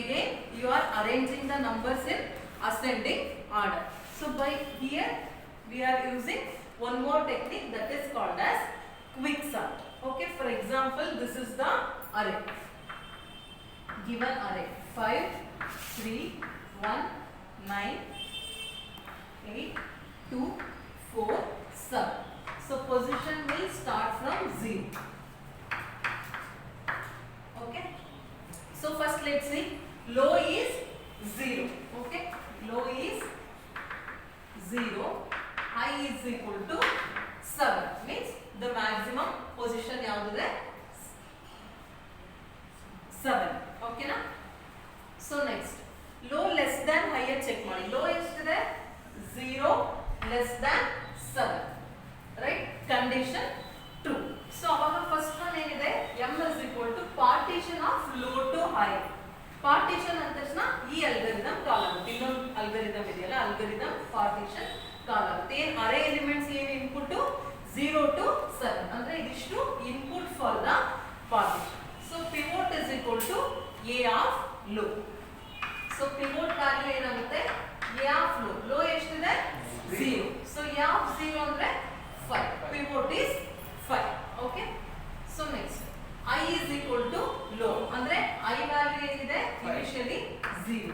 again you are arranging the numbers in ascending order. So by here we are using one more technique that is called as quicksort. Okay, for example, this is the array, given array 5 3 1 9 8 2 4 7. So position will start from 0. Okay, so first let's see, low is 0. Okay, low is 0, high is equal to 7, means the maximum position yavude 7. Okay na. So next, low less than higher check ಮಾಡಿ. low ಎಷ್ಟಿದೆ 0 less than 7, right? Condition true. So ಅವಾಗ first one ಏನಿದೆ, m is equal to partition of low to high. Partition ಅಂದ ತಕ್ಷಣ ಈ algorithm ಕಾಲ್ ಆಗುತ್ತೆ. ಇನ್ನೊಂದು algorithm ಇದೆಯಲ್ಲ, ಅಲ್ಗಾರಿದಮ್ ಪಾರ್ಟಿಷನ್ ಕಾಲ್ ಆಗುತ್ತೆ. ಏನು ಅರೇ ಎಲಿಮೆಂಟ್ಸ್ ಏನು ಇನ್ಪುಟ್ 0 to 7 ಅಂದ್ರೆ ಇದಿಷ್ಟು input for the partition. So pivot is equal to a of low. So pivot value ಏನಾಗುತ್ತೆ, ಎ ಆಫ್ ಲೋ. ಲೋ ಎಷ್ಟಿದೆ 0. ಸೊ ಎ ಆಫ್ 0 ಅಂದ್ರೆ 5. Pivot is 5. Okay, so next I is equal to low ಅಂದ್ರೆ I value ಏನಿದೆ initially 0.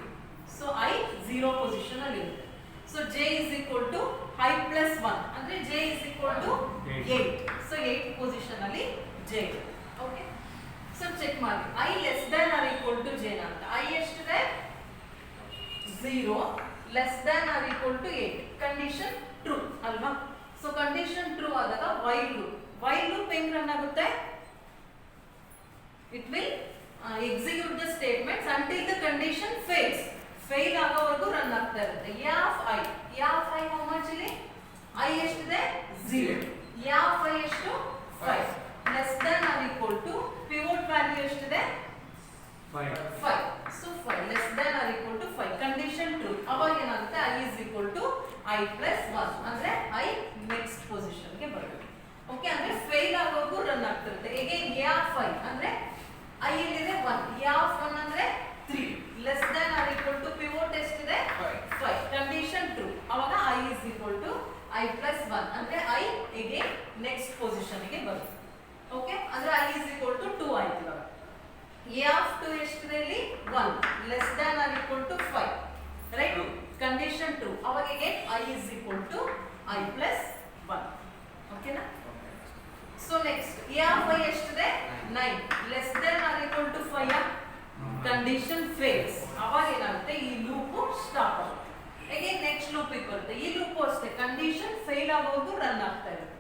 So I 0 position ಅಲ್ಲಿ ಇರುತ್ತೆ. So j is equal to I plus 1 ಅಂದ್ರೆ j is equal to 8. So 8 position ಅಲ್ಲಿ j ಇದೆ. Okay, so check ಮಾಡಿ, I less than or equal to j ಅಂತ. I ಎಷ್ಟಿದೆ 0 less than or equal to 8. Condition true ಅಲ್ವಾ. So condition true ಆದಾಗ while loop ಹೆಂಗ್ run ಆಗುತ್ತೆ, it will execute the statements until the condition fails. Fail ಆಗೋವರೆಗೂ run ಆಗ್ತಾ ಇರುತ್ತೆ. a of I how much ಇಲ್ಲಿ, I ಎಷ್ಟಿದೆ 0, a of I ಎಷ್ಟು 5, less than or equal to pivot value ಎಷ್ಟಿದೆ 5. So 5 less than or equal to 5. Condition true. ಅವಾಗ ಏನಾಗುತ್ತೆ, I is equal to I plus 1 ಅಂದ್ರೆ I next position ಗೆ ಬರುತ್ತೆ. Okay, ಅಂದ್ರೆ ಫೇಲ್ ಆಗೋವರೆಗೂ ರನ್ ಆಗ್ತಿರುತ್ತೆ. again a of I ಅಂದ್ರೆ I ಎಲ್ಲಿದೆ 1, a of 1 ಅಂದ್ರೆ 3, less than or equal to pivot ಎಷ್ಟಿದೆ 5. Condition true. ಅವಾಗ I is equal to I plus 1 ಅಂದ್ರೆ I again next position ಗೆ ಬರುತ್ತೆ. ಓಕೆ, ಅಂದ್ರೆ I is equal to 2 ಆಯ್ತು. ಇವಾಗ a of 2 ಎಷ್ಟಿದೆ ಇಲ್ಲಿ 1, less than or equal to 5, right? Condition true. ಅವಾಗ again I is equal to I plus 1. ಓಕೆನಾ. So next, a of I ಎಷ್ಟಿದೆ 9, less than or equal to 5. Condition fails. ಅವಾಗ ಏನಾಗುತ್ತೆ, ಈ ಲೂಪ್ ಸ್ಟಾಪ್ ಆಗುತ್ತೆ. Again next loop ಬರುತ್ತೆ. ಈ loop ಅಷ್ಟೇ ಕಂಡೀಷನ್ ಫೇಲ್ ಆಗೋವರೆಗೂ ರನ್ ಆಗ್ತಾ ಇರುತ್ತೆ.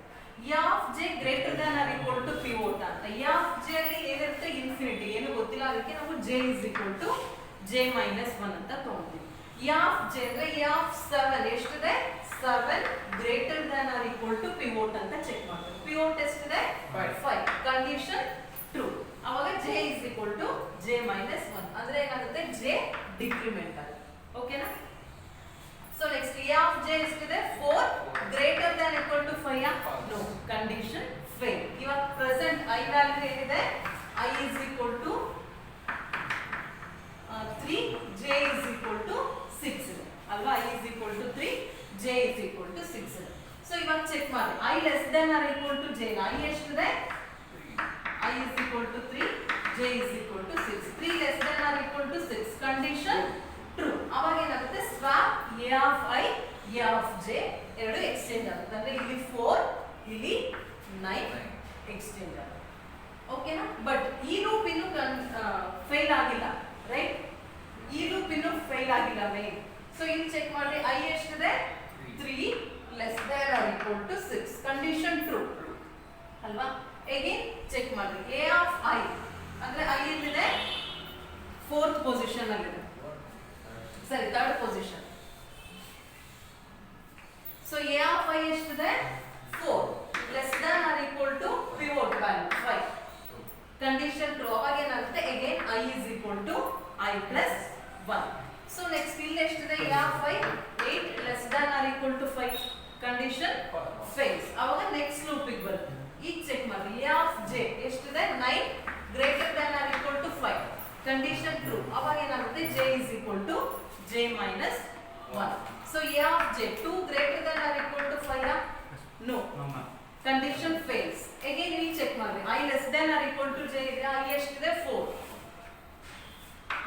a of j greater than or equal to pivot ಅಂತ. a of j ಅಲ್ಲಿ ಏನಿರುತ್ತೆ ಇನ್ಫಿನಿಟಿ, ಏನು ಗೊತ್ತಿಲ್ಲ, ಅದಕ್ಕೆ ನಾವು j is equal to j minus 1 ಅಂತ ತಗೊಂತೀವಿ. a of j ಅಂದ್ರೆ a of 7 ಎಷ್ಟಿದೆ 7 greater than or equal to pivot ಅಂತ ಚೆಕ್ ಮಾಡ್ತೀವಿ. pivot ಎಷ್ಟಿದೆ 5. Condition true. ಅವಾಗ j is equal to j minus 1 ಅಂದ್ರೆ ಏನಾಗುತ್ತೆ, j ಡಿಕ್ರಿಮೆಂಟ್ ಆಗುತ್ತೆ. ಓಕೆನಾ. So next a of j ಎಷ್ಟಿದೆ 4 greater than equal to 5. No, condition fail. ಇವಾಗ ಪ್ರೆಸೆಂಟ್ I ವ್ಯಾಲ್ಯೂ ಏನಿದೆ, I is equal to 3, j is equal to 6 ಇದೆ ಅಲ್ವಾ. I is equal to 3, j is equal to 6 ಇದೆ. So ಇವಾಗ check ಮಾಡಿ, I less than or equal to j. I ಎಷ್ಟಿದೆ, I is equal to 3, j is equal to 6. 3 less than or equal to 6. Condition true. ಅವಾಗ ಏನಾಗುತ್ತೆ, swap a of I, a of j ಎರಡು exchange ಆಗುತ್ತೆ. ಅಂದ್ರೆ ಇಲ್ಲಿ 4, ಇಲ್ಲಿ 9 exchange ಆಗುತ್ತೆ. ಓಕೆನಾ. ಬಟ್ ಈ ಲೂಪ್ ಇನ್ನು ಫೇಲ್ ಆಗಿಲ್ಲ, ರೈಟ್? ಈ ಲೂಪ್ ಇನ್ನು ಫೇಲ್ ಆಗಿಲ್ಲ ಮೇನ್. ಸೊ ಇಲ್ಲಿ ಚೆಕ್ ಮಾಡಿ, I ಎಷ್ಟಿದೆ 3 less than or equal to 6. Condition true ಅಲ್ವಾ. again ಚೆಕ್ ಮಾಡಿ, a of I ಅಂದ್ರೆ I ಎಲ್ಲಿದೆ 4th ಪೊಸಿಷನ್ ಅಲ್ಲಿ ಇದೆ, ಸರಿ 3rd position. So a of I ಎಷ್ಟಿದೆ 4 less than or equal to pivot value 5. Condition true. ಅವಾಗ ಏನಾಗುತ್ತೆ, again I is equal to I plus 1. So next ಇಲ್ಲಿ ಎಷ್ಟಿದೆ, a of I 8 less than or equal to 5. Condition fails. ಅವಾಗ next loop ಗೆ ಬರುತ್ತೆ. ಈಗ check ಮಾಡಿ, a of j ಎಷ್ಟಿದೆ 9 greater than or equal to 5. Condition true. ಅವಾಗ ಏನಾಗುತ್ತೆ, ಏನಾಗುತ್ತೆ j is equal to j minus 1. So a of j 2 greater than or equal to 5 no condition fails. Again we check ಮಾಡಿ I less than or equal to j ಇದೆ I ಎಷ್ಟಿದೆ 4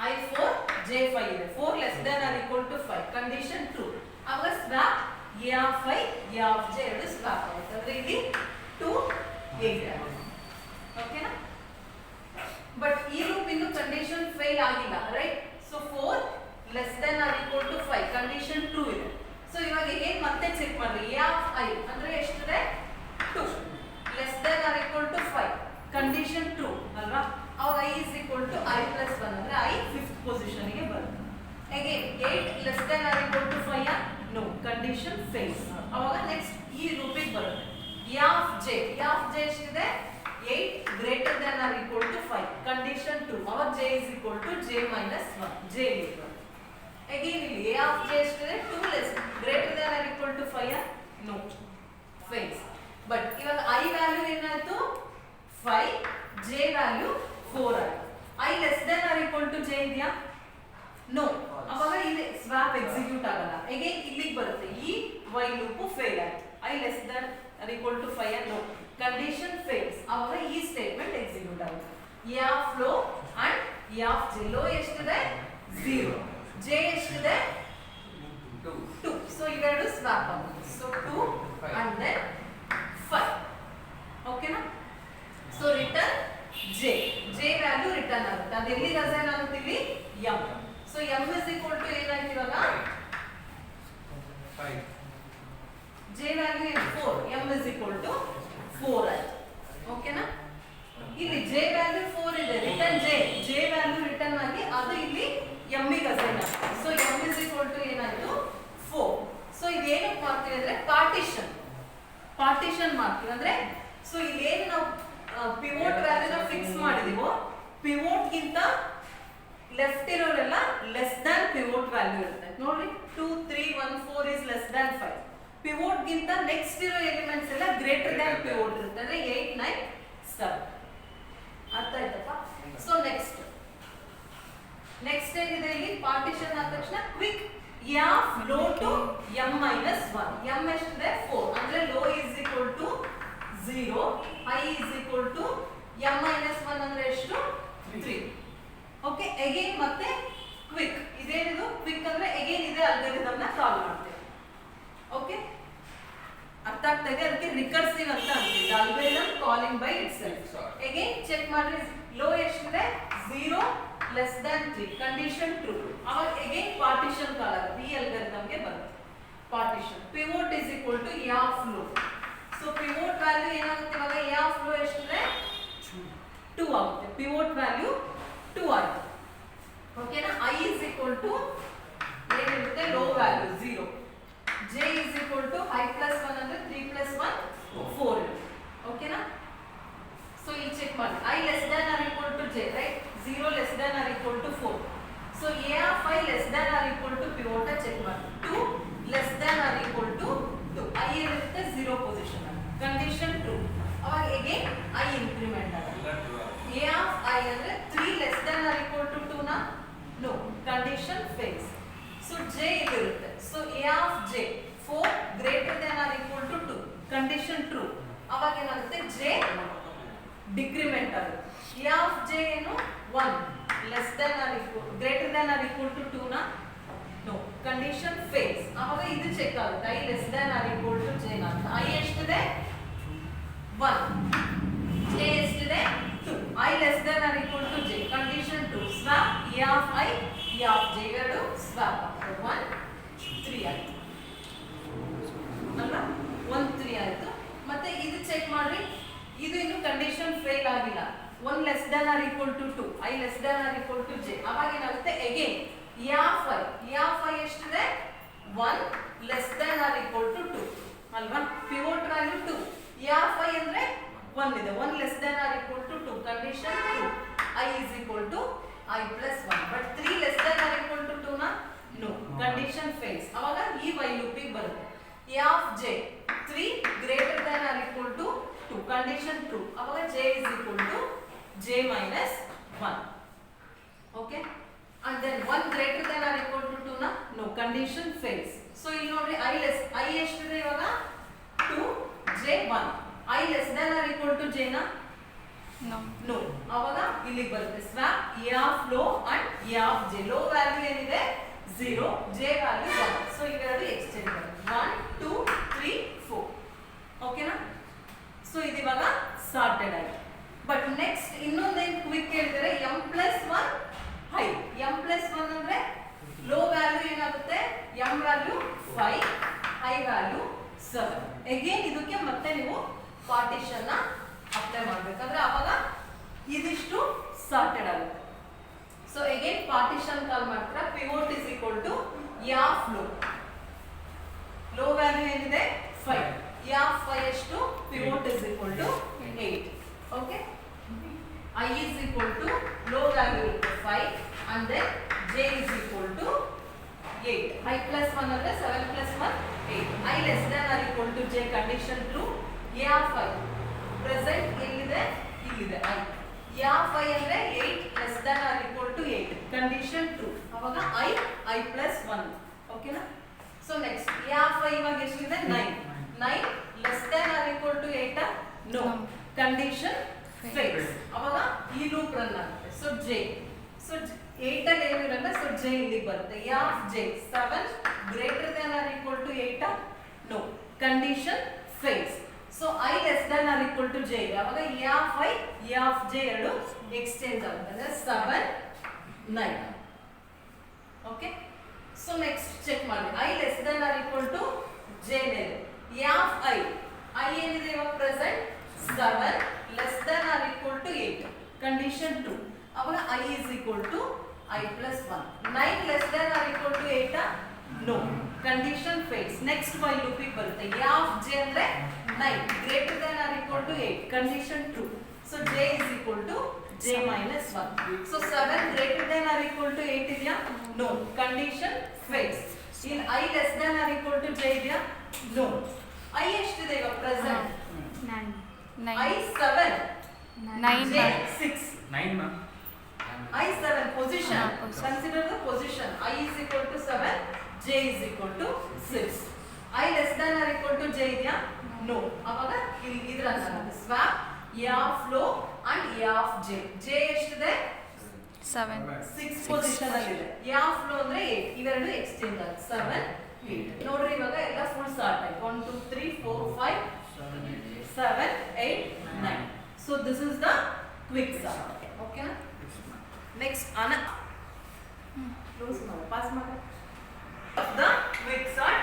I 4 j 5 ಇದೆ 4 less than or equal to 5 condition true. ಅವಾಗ swap a of I a of j ಎರಡು swap ಆಗುತ್ತೆ ಅಂದ್ರೆ ಇಲ್ಲಿ 2 8 ಓಕೆನಾ ಬಟ್ ಈ ಲೂಪ್ ಇನ್ನು ಕಂಡೀಷನ್ ಫೇಲ್ ಆಗಿಲ್ಲ right so 4 less than or equal to 5 condition true ಇದೆ ಸೊ ಇವಾಗ ಏನ್ ಮತ್ತೆ ಚೆಕ್ ಮಾಡ್ರಿ a ಆಫ್ i ಅಂದ್ರೆ ಎಷ್ಟಿದೆ 2 less than or equal to 5 condition true ಅಲ್ವಾ ಅವಾಗ i is equal to i plus 1 ಅಂದ್ರೆ i 5th ಪೊಸಿಷನ್ ಗೆ ಬರುತ್ತೆ again 8 less than or equal to 5 no condition fails ಅವಾಗ ನೆಕ್ಸ್ಟ್ ಈ ಲೂಪಿಗೆ ಬರುತ್ತೆ a ಆಫ್ j ಎಷ್ಟಿದೆ 8 greater than or equal to 5 condition 2 our j is equal to j minus 1 j equal again ಇಲ್ಲಿ a of j ಎಷ್ಟಿದೆ 2 less greater than or equal to 5 no fails but ಇವಾಗ i value ಏನಾಯ್ತು 5 j value 4 ಆಯ್ತು i less than or equal to j ಇದೆಯಾ no ಅವಾಗ ಇಲ್ಲಿ swap execute ಆಗಲ್ಲ again ಇಲ್ಲಿಗೆ ಬರುತ್ತೆ ಈ while loop fail ಆಯ್ತು i less than or equal to 5 no condition fails ಅವಾಗ ಈ ಸ್ಟೇಟ್ಮೆಂಟ್ ಎಕ್ಸಿಕ್ಯೂಟ್ ಆಗುತ್ತೆ a of low and a of j low ಎಷ್ಟಿದೆ 0 j ಎಷ್ಟಿದೆ 2 ಸೊ ಇವೆರಡು ಸ್ವಾಪ್ ಆಗುತ್ತೆ ಸೊ 2 and then 5 ಓಕೆನಾ so return j value return ಆಗುತ್ತೆ ಅದು ಎಲ್ಲಿಗೆ ಅಸೈನ್ ಆಗುತ್ತೆ ಇಲ್ಲಿ m so m is equal to ಏನಾಯ್ತು ಇವಾಗ 5 j value 4 m is equal to 4 ಆಯ್ತು ಓಕೆನಾ ಇಲ್ಲಿ j ವ್ಯಾಲ್ಯೂ 4 ಇದೆ ರಿಟರ್ನ್ j ವ್ಯಾಲ್ಯೂ ರಿಟರ್ನ್ ಆಗಿ ಅದು ಇಲ್ಲಿ m ಗೆ ಅಸೈನ್ ಆಗುತ್ತೆ so m is equal to ಏನಾಯ್ತು 4 ಸೊ ಇದೇನು ಮಾಡ್ತೀವಿ ಅಂದ್ರೆ ಪಾರ್ಟಿಷನ್ ಮಾಡ್ತೀವಿ ಅಂದ್ರೆ ಸೊ ಇಲ್ಲಿ ಏನು ನಾವು ಪಿವೋಟ್ ವ್ಯಾಲ್ಯೂನ ಫಿಕ್ಸ್ ಮಾಡಿದೀವೋ ಪಿವೋಟ್ ಗಿಂತ ಲೆಫ್ಟ್ ಇರೋರೆಲ್ಲ ಲೆಸ್ ದ್ಯಾನ್ ಪಿವೋಟ್ ವ್ಯಾಲ್ಯೂ ಇರುತ್ತೆ ನೋಡಿ 2 3 1 4 is less than 5 ಪಿವೋಟ್ ಗಿಂತ ನೆಕ್ಸ್ಟ್ ಇರೋ ಎಲಿಮೆಂಟ್ಸ್ ಎಲ್ಲ ಗ್ರೇಟರ್ ದ್ಯಾನ್ ಪಿವೋಟ್ ಇರುತ್ತೆ ಅಂದ್ರೆ 8 9 7 ಅರ್ಥ ಆಯ್ತಪ್ಪ ಸೊ ನೆಕ್ಸ್ಟ್ ಏನಿದೆ ಇಲ್ಲಿ ಪಾರ್ಟಿಷನ್ ಆದ ತಕ್ಷಣ quick a of low to m minus 1 m ಎಷ್ಟಿದೆ 4 ಅಂದ್ರೆ low is equal to 0 i is equal to m minus 1 ಅಂದ್ರೆ ಎಷ್ಟು 3 ಓಕೆ ಅಗೇನ್ ಮತ್ತೆ ಕ್ವಿಕ್ ಇದೇನಿದು ಕ್ವಿಕ್ ಅಂದ್ರೆ ಅಗೇನ್ ಇದೆ ಅಲ್ಗಾರಿದಮ್ ನ ಕಾಲ್ ಮಾಡ್ತೇವೆ ಓಕೆ ಅರ್ಥ ಆಗ್ತಾ ಇದೆ ಅದಕ್ಕೆ ರಿಕರ್ಸಿವ್ ಅಂತ ಅಂತೀವಿ algorithm calling by itself again check ಮಾಡ್ರಿ ಲೋ ಎಷ್ಟಿದೆ 0 ಲೆಸ್ ದ್ಯಾನ್ 3 ಕಂಡೀಷನ್ ಟ್ರೂ ಅವಾಗ ಅಗೇನ್ ಪಾರ್ಟಿಷನ್ ಕಾಲ್ ಆಗುತ್ತೆ ಈ ಅಲ್ಗಾರಿದಮ್ ಗೆ ಬರುತ್ತೆ partition pivot is equal to a of low so pivot value ಏನಾಗುತ್ತೆ ಇವಾಗ a ಆಫ್ ಲೋ ಎಷ್ಟಿದೆ 2 ಆಗುತ್ತೆ ಪಿವೋಟ್ ವ್ಯಾಲ್ಯೂ 2 ಆಯ್ತು ಓಕೆನಾ i is equal to ಏನಿರುತ್ತೆ low value 0 j is equal to i plus 1 ಅಂದ್ರೆ 3 plus 1 4 ಓಕೆನಾ ಸೊ ಇಲ್ಲಿ ಚೆಕ್ ಮಾಡಿ i less than or equal to j right 0 less than or equal to 4 so a of i less than or equal to pivot check ಮಾಡಿ 2 less than or equal to 2 i ಇರುತ್ತೆ 0 position condition true ಅವಾಗ again i increment ಆಗುತ್ತೆ a of i ಅಂದ್ರೆ 3 less than or equal to 2 ನಾ no condition fails so j ಇರುತ್ತೆ so a of j 4 greater than or equal to 2 condition true ಅವಾಗ ಏನಾಗುತ್ತೆ j decrement ಆಗುತ್ತೆ a of j ಏನು 1 less than or equal greater than or equal to 2 ನಾ no condition fails ಅವಾಗ ಇದು check ಆಗುತ್ತೆ i less than or equal to j ನಾ i ಎಷ್ಟಿದೆ 1 j ಎಷ್ಟಿದೆ 2 i less than or equal to j condition 2 swap a of i a of j ಎರಡು swap ಆಗ್ತದೆ 1 3 ಆಯ್ತು ಅಲ್ವಾ 1 3 ಆಯ್ತು ಮತ್ತೆ ಇದು ಚೆಕ್ ಮಾಡ್ರಿ ಇದು ಇನ್ನು ಕಂಡೀಷನ್ ಫೇಲ್ ಆಗಿಲ್ಲ 1 less than or equal to 2 i less than or equal to j ಅವಾಗ ಏನಾಗುತ್ತೆ again a of i ಎಷ್ಟಿದೆ 1 less than or equal to 2 ಅಲ್ವಾ pivot value 2 a of i ಅಂದ್ರೆ 1 ಇದೆ 1 less than or equal to 2 condition 2 i is equal to i plus 1 but 3 less than or equal to 2 ನಾ no condition fails ಅವಾಗ ಈ while loop ಗೆ ಬರುತ್ತೆ a of j 3 greater than or equal to 2 condition true ಅವಾಗ j is equal to j minus 1 okay and then 1 greater than or equal to 2 na no condition fails. So ಇಲ್ಲಿ ನೋಡ್ರಿ I ಎಷ್ಟಿದೆ ಇವಾಗ 2 j 1 I less than or equal to j na no ಅವಾಗ ಇಲ್ಲಿ ಬರುತ್ತೆ swap a of low and a of j. low value ಏನಿದೆ 0 j value 1. so ಇವೆರಡು exchange ಬರುತ್ತೆ 1 2 3 4 ಓಕೆನಾ. ಸೊ ಇದು ಇವಾಗ ಸಾರ್ಟೆಡ್ ಆಗಿದೆ. ಬಟ್ ನೆಕ್ಸ್ಟ್ ಇನ್ನೊಂದೇನು ಕ್ವಿಕ್ ಹೇಳಿದರೆ m+1 ಹೈ. m+1 ಅಂದ್ರೆ ಲೋ ವ್ಯಾಲ್ಯೂ ಏನಾಗುತ್ತೆ m value 5 high value 7. Again ಇದಕ್ಕೆ ಮತ್ತೆ ನೀವು ಪಾರ್ಟಿಷನ್ ನ ಅಪ್ಲೈ ಮಾಡಬೇಕಂದ್ರೆ ಅವಾಗ ಇದಿಷ್ಟು ಸಾರ್ಟೆಡ್ ಆಗುತ್ತೆ. ಸೊ ಅಗೇನ್ ಪಾರ್ಟಿಷನ್ ಕಾಲ್ ಮಾಡ್ತೀರಾ pivot is equal to a of low value ಏನಿದೆ 5 a of 5 ಎಷ್ಟು pivot is equal to 8. Okay I is equal to low value 5 and then j is equal to 8. I plus 1 ಅಂದ್ರೆ 7 plus 1 8. I less than or equal to j condition true. a of 5 present ಎಲ್ಲಿದೆ ಇಲ್ಲಿದೆ I. a of 5 ಅಂದ್ರೆ 8 less than or equal to 8 condition true. ಅವಾಗ I plus 1. ಓಕೆನಾ. So next a of 5 ಇವಾಗ ಎಷ್ಟಿದೆ 9 less than or equal to 8 no condition fails. ಅವಾಗ ಈ loop run ಆಗುತ್ತೆ. ಸೊ j ಸೊ 8 ಅಲ್ಲಿ ಏನು ಇರಲ್ಲ. ಸೊ j ಇಲ್ಲಿ ಬರುತ್ತೆ a of j 7 greater than or equal to 8 no condition fails. So I less than or equal to j ಅವಾಗ a of I a of j ಎರಡು exchange ಆಗುತ್ತೆ ಅಂದ್ರೆ 7 9. Okay. So next check ಮಾಡಿ I less than or equal to j ಮೇಲೆ a of I ಏನಿದೆ ಇವಾಗ present 7 less than or equal to 8 condition 2 ಅವಾಗ I is equal to I plus 1. 9 less than or equal to 8 no condition fails. next while loop ಬರುತ್ತೆ a of j ಅಂದ್ರೆ 9 greater than or equal to 8 condition 2. so j is equal to j minus 1. so 7 greater than or equal to 8 ಇದೆಯಾ no condition fails. in I less than or equal to j ಇದೆಯಾ no. I ಎಷ್ಟಿದೆ ಇವಾಗ present 9 I 7 9 j 6 9 ma I 7 position consider the position I is equal to 7 j is equal to 6. I less than or equal to j ಇದೆಯಾ no ಅವಾಗ ಇದರ ಅಂತ swap a of low and a of j. j ಎಷ್ಟಿದೆ 7 6 position ಅಲ್ಲಿ ಇದೆ. a of low ಅಂದ್ರೆ 8 ಇವೆರಡು exchange ಆಗುತ್ತೆ 7 8. ನೋಡ್ರಿ ಇವಾಗ ಎಲ್ಲ ಫುಲ್ ಸಾರ್ಟ್ ಆಯ್ತು 1 2 3 4 5 7 8 9. so this is the quick sort. okay na next close ಮಾಡಿ pass ಮಾಡಿ the quick sort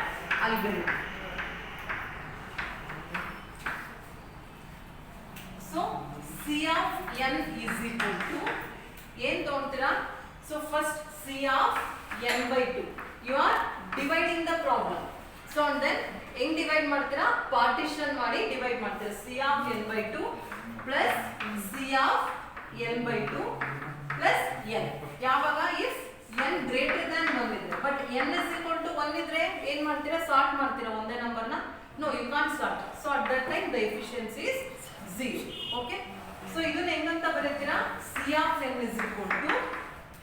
algorithm. so c of n is equal to ಏನು ತಗೊಳ್ತೀರಾ. so first c of n by 2 you are dividing the problem. so and then ಹೆಂಗ್ divide ಮಾಡ್ತೀರಾ partition ಮಾಡಿ divide ಮಾಡ್ತೀರಾ c of n by 2 plus c of n by 2 plus n. ಯಾವಾಗ if n greater than 1 ಇದ್ರೆ but n is equal to 1 ಇದ್ರೆ ಏನು ಮಾಡ್ತೀರಾ sort ಮಾಡ್ತೀರಾ ಒಂದೇ ನಂಬರ್ನ no you can't sort. so at that time the efficiency is 0. okay. so ಇದನ್ನ ಹೆಂಗಂತ ಬರೀತೀರಾ c of n is equal to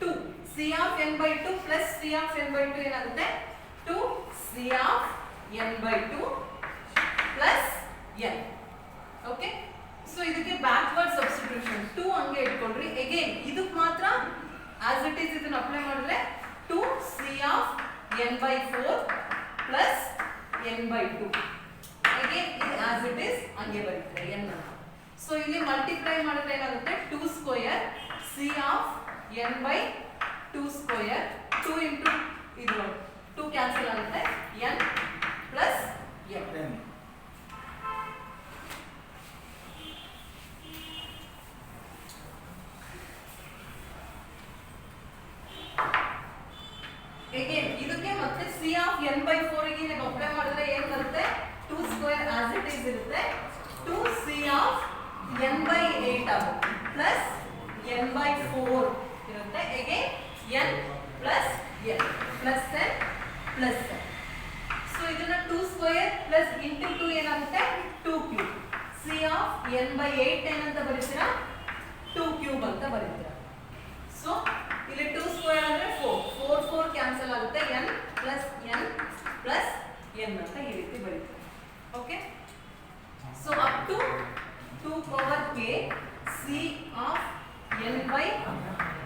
2 c of n by 2 plus c of n by 2 ಏನಾಗುತ್ತೆ 2 c of n by 2 plus n. okay. so ಇದಕ್ಕೆ backward substitution 2 ಹಂಗೆ ಇಟ್ಕೊಂಡ್ರಿ again ಇದಕ್ಕೆ ಮಾತ್ರ as it is ಇದನ್ನ apply ಮಾಡಿದ್ರೆ 2 c of n by 4 plus n by 2 again ಇದು as it is ಹಂಗೆ ಬರೀತೀರಾ n ಅನ್ನು. ಸೊ ಇಲ್ಲಿ ಮಲ್ಟಿಪ್ಲೈ ಮಾಡಿದ್ರೆ ಏನಾಗುತ್ತೆ 2 square c of n by 2 square 2 into ಇದು 2 ಕ್ಯಾನ್ಸಲ್ ಆಗುತ್ತೆ n plus n. again ಇದಕ್ಕೆ ಮತ್ತೆ c of n by 4 ಗೆ ನೀವು ಅಪ್ಲೈ ಮಾಡಿದ್ರೆ ಏನು ಬರುತ್ತೆ 2 ಸ್ಕ್ವೇರ್ as it is ಇರುತ್ತೆ 2 c of n by 8 ಆಗುತ್ತೆ plus n by 4 ಇರುತ್ತೆ again n plus n plus n plus n. so ಇದನ್ನ 2 ಸ್ಕ್ವೇರ್ plus into 2 ಏನಾಗುತ್ತೆ 2 cube c of n by 8 ಏನಂತ ಬರೀತೀರಾ 2 ಕ್ಯೂಬ್ ಅಂತ ಬರೀತೀರಾ. so ಇಲ್ಲಿ 2 ಸ್ಕ್ವೇರ್ ಅಂದ್ರೆ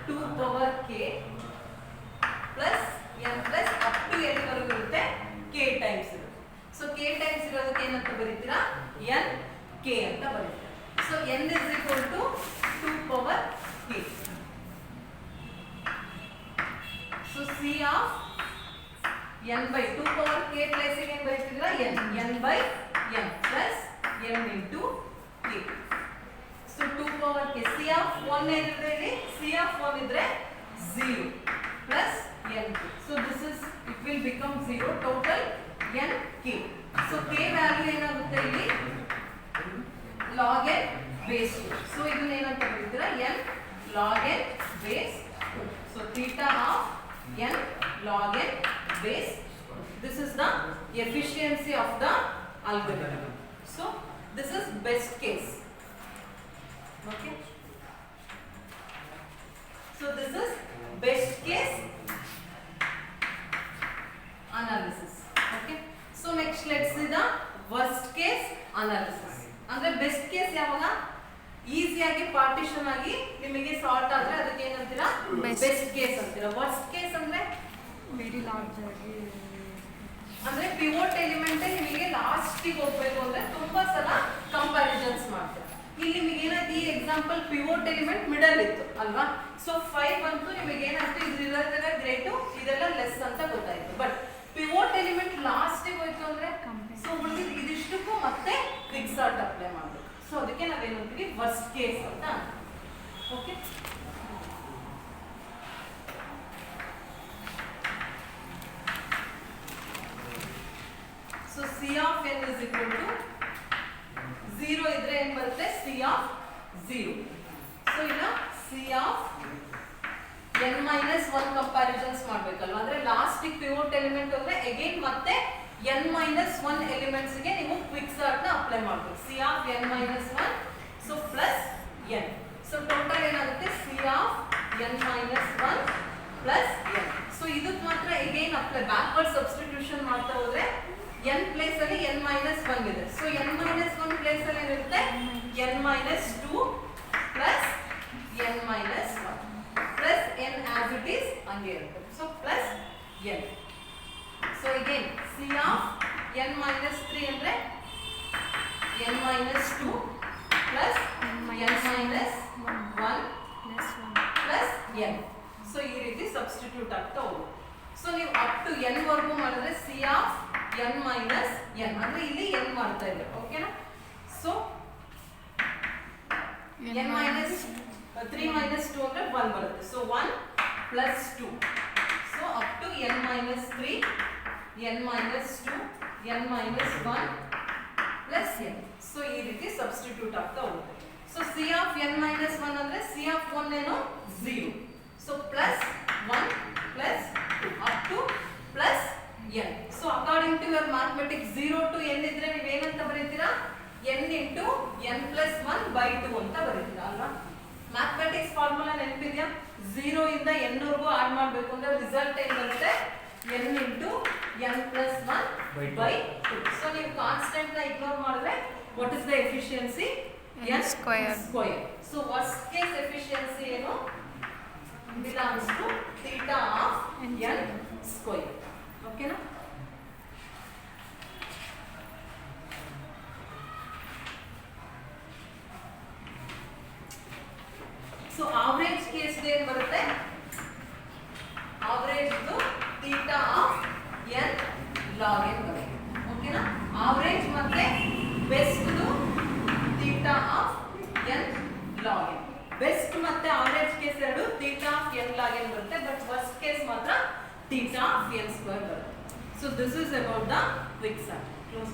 2 power k plus n plus up to n ವರೆಗೂ ಇರುತ್ತೆ k times ಇರುತ್ತೆ. ಸೊ k ಟೈಮ್ಸ್ ಇರೋದಕ್ಕೆ ಏನಂತ ಬರೀತೀರಾ n k ಅಂತ ಬರೀತೀರಾ. So n is equal to 2 power k. So c of n by 2 power k place ಗೆ ಏನು ಬರೀತಿದ್ದೀರಾ n by n plus n into k. So 2 power k c of 1 ಏನಿದೆ ಇಲ್ಲಿ c of 1 ಇದ್ರೆ 0 plus n k. So this is it will become 0 total n k. So k value ಏನಾಗುತ್ತೆ ಇಲ್ಲಿ log n base 2. So ಇದನ್ನ ಏನಂತ ಬರೀತೀರಾ n log n base 2. So theta of n log n base. This is the efficiency of the algorithm. So this is best case. Okay. So this is best case analysis. Okay. So next let's see the worst case analysis. ಅಂದ್ರೆ best case ಯಾವಾಗ ಈಸಿಯಾಗಿ partition ಆಗಿ ನಿಮಗೆ salt ಆದ್ರೆ ಅದಕ್ಕೆ ಏನಂತೀರಾ best case ಅಂತೀರಾ. Worst case ಅಂದ್ರೆ ವೆರಿ ಲಾರ್ಜ್ ಆಗಿ ಅಂದ್ರೆ ಪಿವೋಟ್ ಎಲಿಮೆಂಟ್ ನಿಮಗೆ ಲಾಸ್ಟ್ ಗೆ ಹೋಗಬೇಕು ಅಂದ್ರೆ ತುಂಬಾ ಸಲ ಕಂಪ್ಯಾರಿಸನ್ಸ್ ಮಾಡ್ತೀರಾ. ಇಲ್ಲಿ ನಿಮಗೆ ಏನಾಯ್ತು ಈ ಎಕ್ಸಾಂಪಲ್ ಪಿವೋಟ್ ಎಲಿಮೆಂಟ್ ಮಿಡಲ್ ಇತ್ತು ಅಲ್ವಾ. ಸೊ 5 ಬಂತು ನಿಮಗೆ ಏನಾಯ್ತು ಇದೆಲ್ಲ ಗ್ರೇಟ್ ಇದೆಲ್ಲ ಲೆಸ್ ಅಂತ ಗೊತ್ತಾಯ್ತು. ಬಟ್ ಪಿವೋಟ್ ಎಲಿಮೆಂಟ್ ಲಾಸ್ಟ್ ಗೆ ಹೋಯ್ತು ಅಂದ್ರೆ ಸೊ ಉಳಿದಿದ್ದು ಇದಿಷ್ಟಕ್ಕೂ ಮತ್ತೆ ಕ್ವಿಕ್ ಸಾರ್ಟ್ ಅಪ್ಲೈ ಮಾಡಬೇಕು. ಸೊ ಅದಕ್ಕೆ ನಾವೇನು ಅಂತೀವಿ ವರ್ಸ್ಟ್ ಕೇಸ್ ಅಂತ. Okay. So C of n is equal to 0 ಇದ್ರೆ ಏನು ಬರುತ್ತೆ C of 0. So ಇಲ್ಲ C of n minus 1 comparisons ಮಾಡಬೇಕಲ್ವಾ. ಅಂದ್ರೆ ಲಾಸ್ಟ್ ಪಿವೋಟ್ ಎಲಿಮೆಂಟ್ ಅಂದ್ರೆ ಅಗೈನ್ ಮತ್ತೆ n minus 1 ಎಲಿಮೆಂಟ್ಸ್ ಗೆ ನೀವು ಕ್ವಿಕ್ ಸಾರ್ಟ್ ನ ಅಪ್ಲೈ ಮಾಡಬೇಕು. C of n minus 1 so plus n. So total ಏನಾಗುತ್ತೆ C of n minus 1 plus n. So ಇದಕ್ಕೆ ಮಾತ್ರ ಅಗೈನ್ ಅಪ್ಲೈ ಬ್ಯಾಕ್ವರ್ಡ್ ಸಬ್ಸ್ಟಿಟ್ಯೂಷನ್ ಮಾಡ್ತಾ ಹೋದ್ರೆ n ಪ್ಲೇಸ್ ಅಲ್ಲಿ n minus 1 ಇದೆ. So n minus 1 ಪ್ಲೇಸ್ ಅಲ್ಲಿ ಏನಿರುತ್ತೆ n minus 2 plus n minus 1 plus n as it is ಹಂಗೆ ಇರುತ್ತೆ. So plus n. So again C of n minus 3 ಅಂದ್ರೆ n minus 2 plus n minus 1 plus n. So ಈ ರೀತಿ substitute ಆಗ್ತಾ ಹೋಗುತ್ತೆ. So ನೀವು ಅಪ್ ಟು n ವರೆಗೂ ಮಾಡಿದ್ರೆ C of n minus n ಅಂದ್ರೆ ಇಲ್ಲಿ n ಮಾಡ್ತಾ ಇದ್ದಾರೆ. ಓಕೆನಾ. ಸೊ n minus 3 minus 2 ಅಂದ್ರೆ 1 ಬರುತ್ತೆ. So 1 plus 2. ಸೊ up to n minus 3 n minus 2 n minus 1 plus n. So ಈ ರೀತಿ ಸಬ್ಸ್ಟಿಟ್ಯೂಟ್ ಆಗ್ತಾ ಹೋಗುತ್ತೆ. So C of n minus 1 ಅಂದ್ರೆ C of 1 ಏನು 0. So plus 1 plus 2 up to plus n. So according to your mathematics 0 to n ಇದ್ರೆ ನೀವು ಏನಂತ ಬರೀತೀರಾ n into n plus 1 by 2 ಅಂತ ಬರೀತೀರಾ ಅಲ್ವಾ. ಮ್ಯಾಥಮೆಟಿಕ್ಸ್ ಫಾರ್ಮುಲಾ ನೆನಪಿದೆಯಾ. 0 ಇಂದ n ವರೆಗೂ ಆಡ್ ಮಾಡಬೇಕು ಅಂದ್ರೆ ರಿಸಲ್ಟ್ ಏನು ಬರುತ್ತೆ n into n plus 1 by 2. So ನೀವು ಕಾನ್ಸ್ಟೆಂಟ್ ನ ಇಗ್ನೋರ್ ಮಾಡಿದ್ರೆ what is the efficiency n square. So worst case efficiency ಏನು belongs to theta of n square. Okay na. So average case ಏನು ಬರುತ್ತೆ average ಇದು theta of n log n ಬರುತ್ತೆ. Okay ನಾ. average ಮತ್ತೆ best ಇದು theta of n log n. Best ಮತ್ತೆ average case ಎರಡು theta of n log n ಬರುತ್ತೆ. ಬಟ್ ವರ್ಸ್ಟ್ ಕೇಸ್ ಮಾತ್ರ ಥೀಟಾ ಆಫ್ n ಸ್ಕ್ವೇರ್ ಬರುತ್ತೆ. So this is about the quick sort. Close